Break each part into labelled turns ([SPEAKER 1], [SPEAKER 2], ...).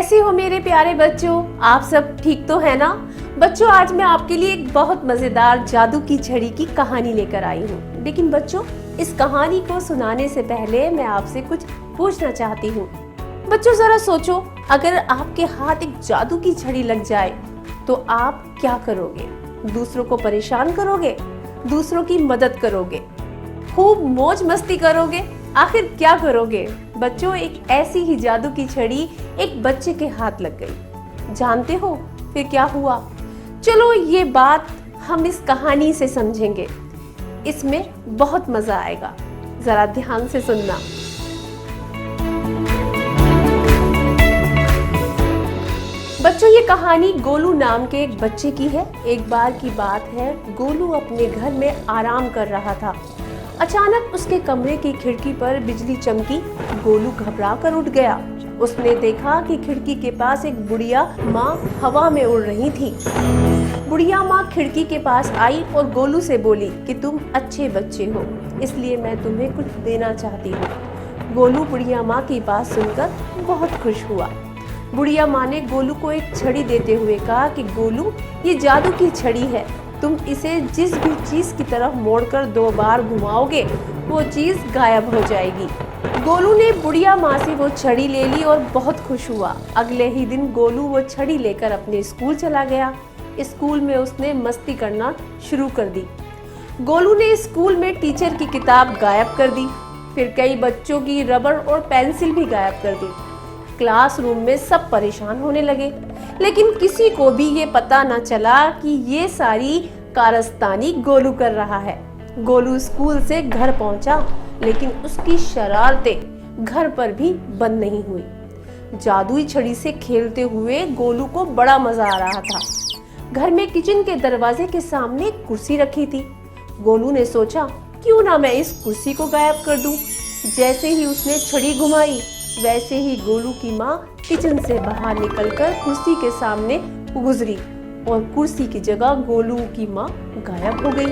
[SPEAKER 1] कैसे हो मेरे प्यारे बच्चों? आप सब ठीक तो है ना? बच्चों, आज मैं आपके लिए एक बहुत मजेदार जादू की छड़ी की कहानी लेकर आई हूँ। लेकिन बच्चों, इस कहानी को सुनाने से पहले मैं आपसे कुछ पूछना चाहती हूँ। बच्चों, जरा सोचो, अगर आपके हाथ एक जादू की छड़ी लग जाए तो आप क्या करोगे? दूसरों को परेशान करोगे? दूसरों की मदद करोगे? खूब मौज मस्ती करोगे? आखिर क्या करोगे? बच्चों, एक ऐसी ही जादू की छड़ी एक बच्चे के हाथ लग गई। जानते हो फिर क्या हुआ? चलो, ये बात हम इस कहानी से समझेंगे। इसमें बहुत मजा आएगा। जरा ध्यान से सुनना। बच्चों, ये कहानी गोलू नाम के एक बच्चे की है। एक बार की बात है, गोलू अपने घर में आराम कर रहा था। अचानक उसके कमरे की खिड़की पर बिजली चमकी। गोलू घबरा कर उठ गया। उसने देखा कि खिड़की के पास एक बुढ़िया माँ हवा में उड़ रही थी। बुढ़िया माँ खिड़की के पास आई और गोलू से बोली कि तुम अच्छे बच्चे हो, इसलिए मैं तुम्हें कुछ देना चाहती हूँ। गोलू बुढ़िया माँ की बात सुनकर बहुत खुश हुआ। बुढ़िया माँ ने गोलू को एक छड़ी देते हुए कहा कि गोलू, ये जादू की छड़ी है। तुम इसे जिस भी चीज की तरफ मोड़कर 2 बार घुमाओगे वो चीज गायब हो जाएगी। गोलू ने बुढ़िया माँ से वो छड़ी ले ली और बहुत खुश हुआ। अगले ही दिन गोलू वो छड़ी लेकर अपने स्कूल चला गया। स्कूल में उसने मस्ती करना शुरू कर दी। गोलू ने स्कूल में टीचर की किताब गायब कर दी। फिर कई बच्चों की रबड़ और पेंसिल भी गायब कर दी। क्लासरूम में सब परेशान होने लगे, लेकिन किसी को भी ये पता न चला कि ये सारी कारस्तानी गोलू कर रहा है। गोलू स्कूल से घर पहुंचा, लेकिन उसकी शरारतें घर पर भी बंद नहीं हुई। जादुई छड़ी से खेलते हुए गोलू को बड़ा मजा आ रहा था। घर में किचन के दरवाजे के सामने एक कुर्सी रखी थी। गोलू ने सोचा, क्यों ना मैं इस कुर्सी को गायब कर दूं। जैसे ही उसने छड़ी घुमाई, वैसे ही गोलू की माँ किचन से बाहर निकलकर कुर्सी के सामने गुजरी और कुर्सी की जगह गोलू की माँ गायब हो गई।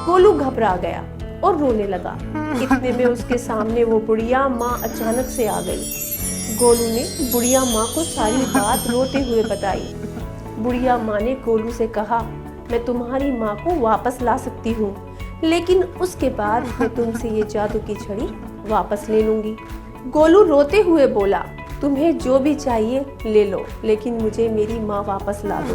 [SPEAKER 1] गोलू घबरा गया और रोने लगा। इतने में उसके सामने वो बुढ़िया माँ अचानक से आ गई। गोलू ने बुढ़िया माँ को सारी बात रोते हुए बताई। बुढ़िया माँ ने गोलू से कहा, मैं तुम्हारी माँ को वापस ला सकती हूँ, लेकिन उसके बाद मैं तुमसे ये जादू की छड़ी वापस ले लूंगी। गोलू रोते हुए बोला, तुम्हें जो भी चाहिए ले लो, लेकिन मुझे मेरी माँ वापस ला दो।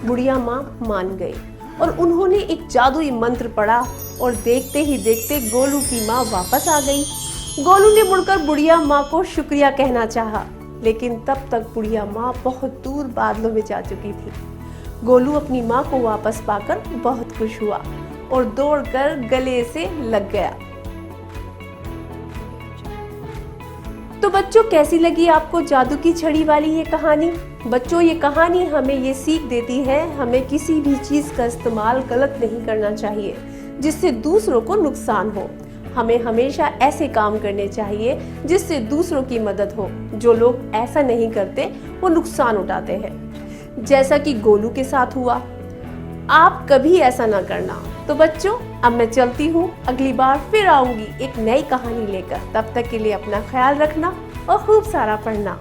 [SPEAKER 1] बुढ़िया माँ मान गई और उन्होंने एक जादुई मंत्र पढ़ा और देखते ही देखते गोलू की माँ वापस आ गई। गोलू ने मुड़कर बुढ़िया माँ को शुक्रिया कहना चाहा, लेकिन तब तक बुढ़िया माँ बहुत दूर बादलों में जा चुकी थी। गोलू अपनी माँ को वापस पाकर बहुत खुश हुआ और दौड़कर गले से लग गया। तो बच्चों, कैसी लगी आपको जादू की छड़ी वाली ये कहानी? बच्चों, ये कहानी हमें ये सीख देती है, हमें किसी भी चीज का इस्तेमाल गलत नहीं करना चाहिए जिससे दूसरों को नुकसान हो। हमें हमेशा ऐसे काम करने चाहिए जिससे दूसरों की मदद हो। जो लोग ऐसा नहीं करते वो नुकसान उठाते हैं, जैसा कि गोलू के साथ हुआ। आप कभी ऐसा ना करना। तो बच्चों, अब मैं चलती हूँ। अगली बार फिर आऊंगी एक नई कहानी लेकर। तब तक के लिए अपना ख्याल रखना और खूब सारा पढ़ना।